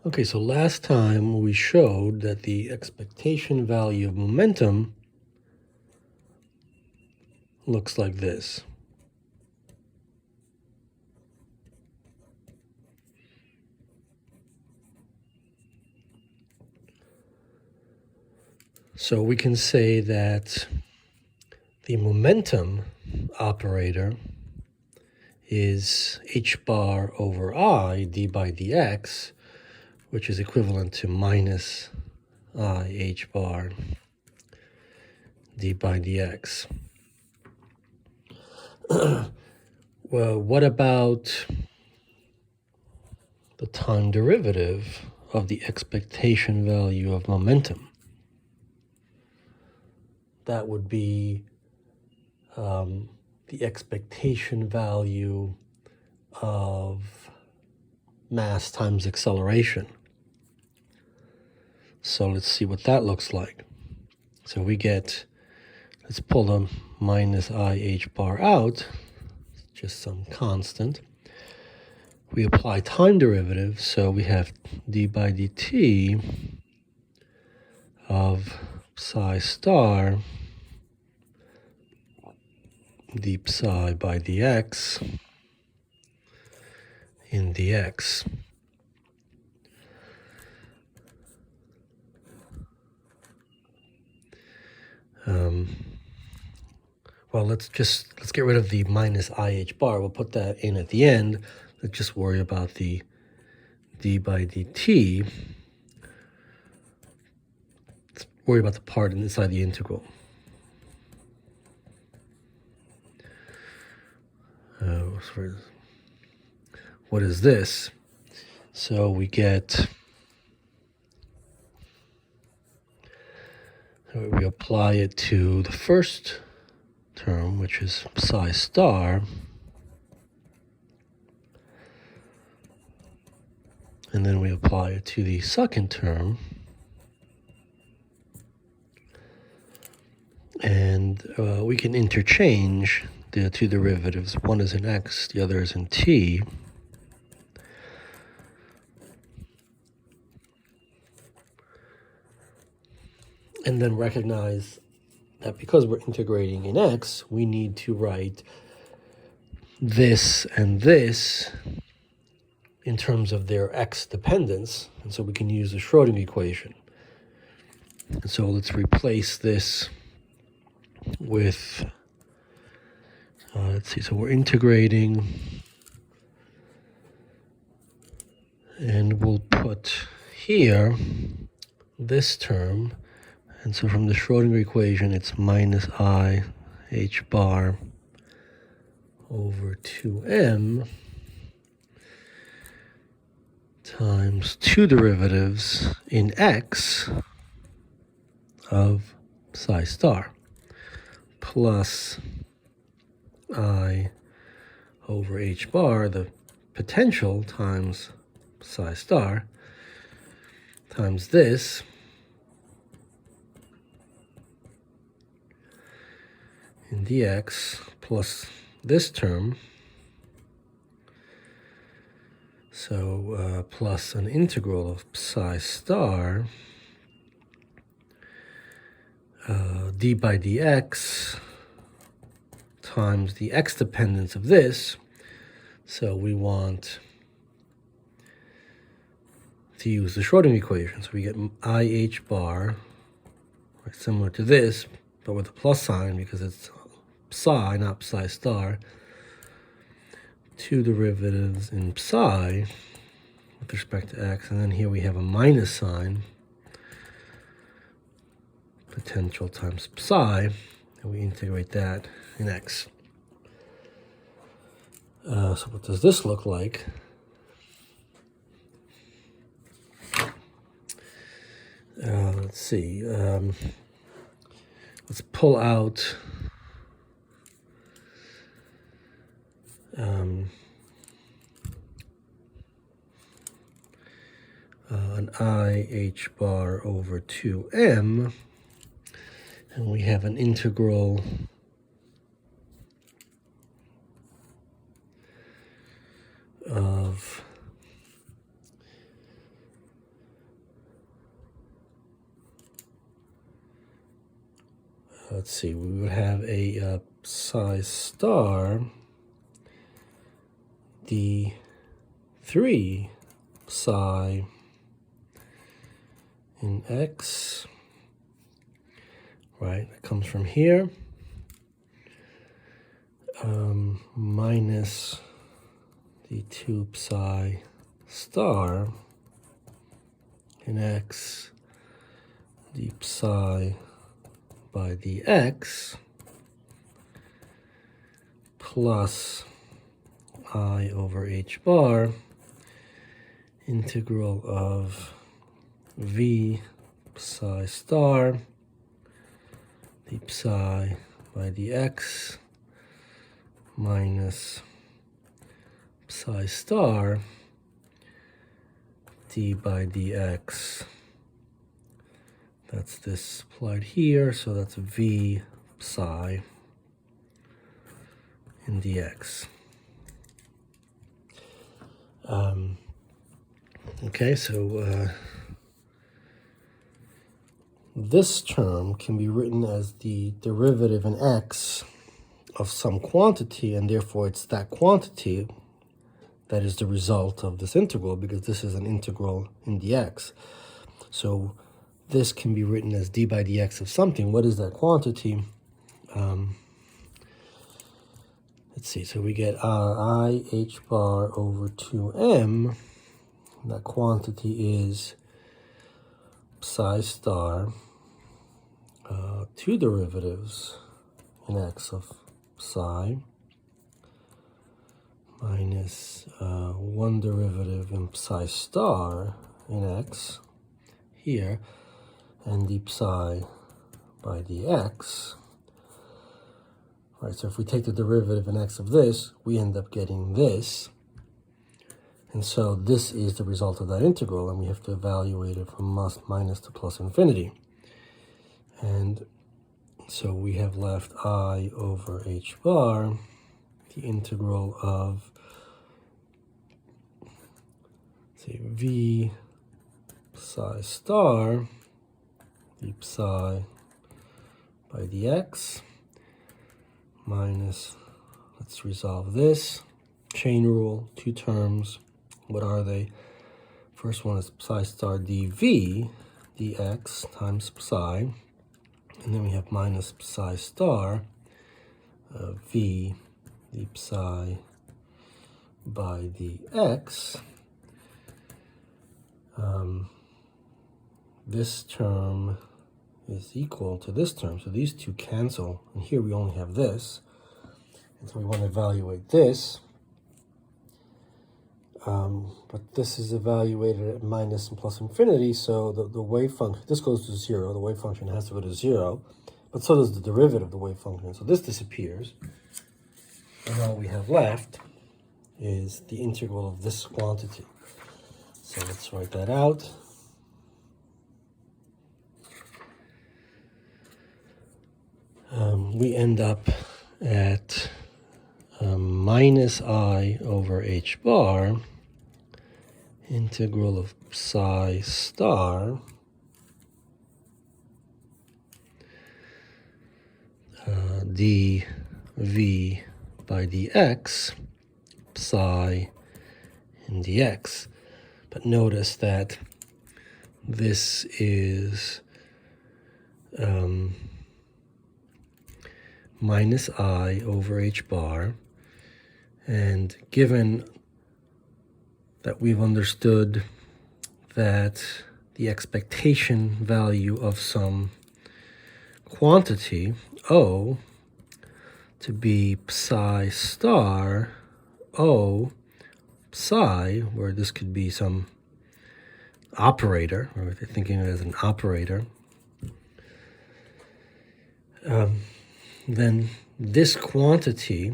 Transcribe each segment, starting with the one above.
Okay, so last time we showed that the expectation value of momentum looks like this. So we can say that the momentum operator is h bar over I d by dx, which is equivalent to minus I h bar d by dx. Well, what about the time derivative of the expectation value of momentum? That would be the expectation value of mass times acceleration. So let's see what that looks like. So we get, let's pull the minus I h bar out, just some constant. We apply time derivative, so we have d by dt of psi star d psi by dx in dx. Well, let's get rid of the minus I h bar. We'll put that in at the end. Let's just worry about the d by dt. Let's worry about the part inside the integral. What is this? So we apply it to the first term, which is psi star, and then we apply it to the second term, and we can interchange the two derivatives. One is in x, the other is in t. And then recognize that because we're integrating in x, we need to write this and this in terms of their x dependence. And so we can use the Schrödinger equation. And so let's replace this with, let's see, so we're integrating, and we'll put here this term. And so from the Schrödinger equation, it's minus I h bar over 2m times two derivatives in x of psi star plus I over h bar, the potential, times psi star, times this in dx plus this term, so plus an integral of psi star d by dx times the x dependence of this. So we want to use the Schrödinger equation. So we get I h bar, right, similar to this, but with a plus sign because it's psi, not psi star. Two derivatives in psi with respect to x, and then here we have a minus sign, potential times psi, and we integrate that in x. So what does this look like? Let's see. Let's pull out an I h bar over 2m, and we have an integral of let's see, we would have a psi star d3 psi in x, right? It comes from here, minus d2 psi star in x d psi by dx plus I over h bar integral of v psi star d psi by dx minus psi star d by dx. That's this applied here, so that's v psi in dx. Okay, so this term can be written as the derivative in x of some quantity, and therefore it's that quantity that is the result of this integral, because this is an integral in dx. So this can be written as d by dx of something. What is that quantity? Let's see, so we get I h bar over 2m. That quantity is psi star, two derivatives in x of psi, minus one derivative in psi star in x here, and d psi by dx. Right, so if we take the derivative in x of this, we end up getting this. And so this is the result of that integral, and we have to evaluate it from minus to plus infinity. And so we have left I over h bar, the integral of, say, v psi star d psi by dx minus, let's resolve this, chain rule, two terms. What are they? First one is psi star dv dx times psi, and then we have minus psi star v d psi by dx. This term is equal to this term, so these two cancel, and here we only have this, and so we want to evaluate this, but this is evaluated at minus and plus infinity, so the wave function, this goes to 0, the wave function has to go to 0, but so does the derivative of the wave function, so this disappears, and all we have left is the integral of this quantity. So let's write that out. We end up at minus I over h bar integral of psi star dv by dx psi in dx. But notice that this is minus I over h bar, and given that we've understood that the expectation value of some quantity, O, to be psi star O psi, where this could be some operator, or if you're thinking of it as an operator, then this quantity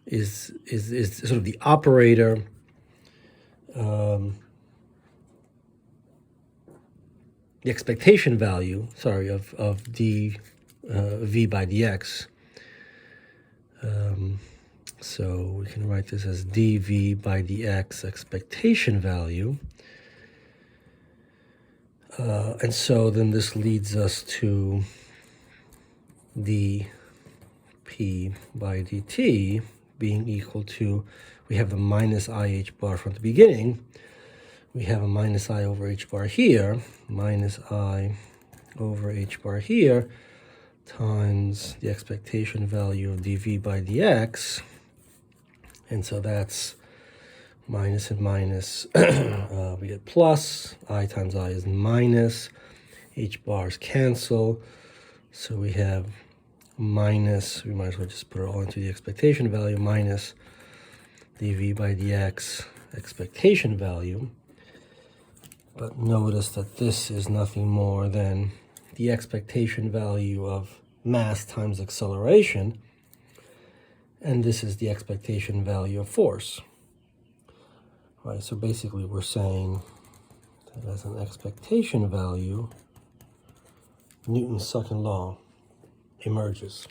is sort of the operator the expectation value, sorry, of d v by dx. So we can write this as dv by dx expectation value And so then this leads us to dp by dt being equal to, we have the minus I h bar from the beginning. We have a minus I over h bar here, minus I over h bar here, times the expectation value of dv by dx. And so that's minus and minus. We get plus, I times I is minus, h bars cancel. So we have minus, we might as well just put it all into the expectation value, minus dv by dx expectation value. But notice that this is nothing more than the expectation value of mass times acceleration, and this is the expectation value of force. Right, so basically we're saying that as an expectation value, Newton's second law emerges.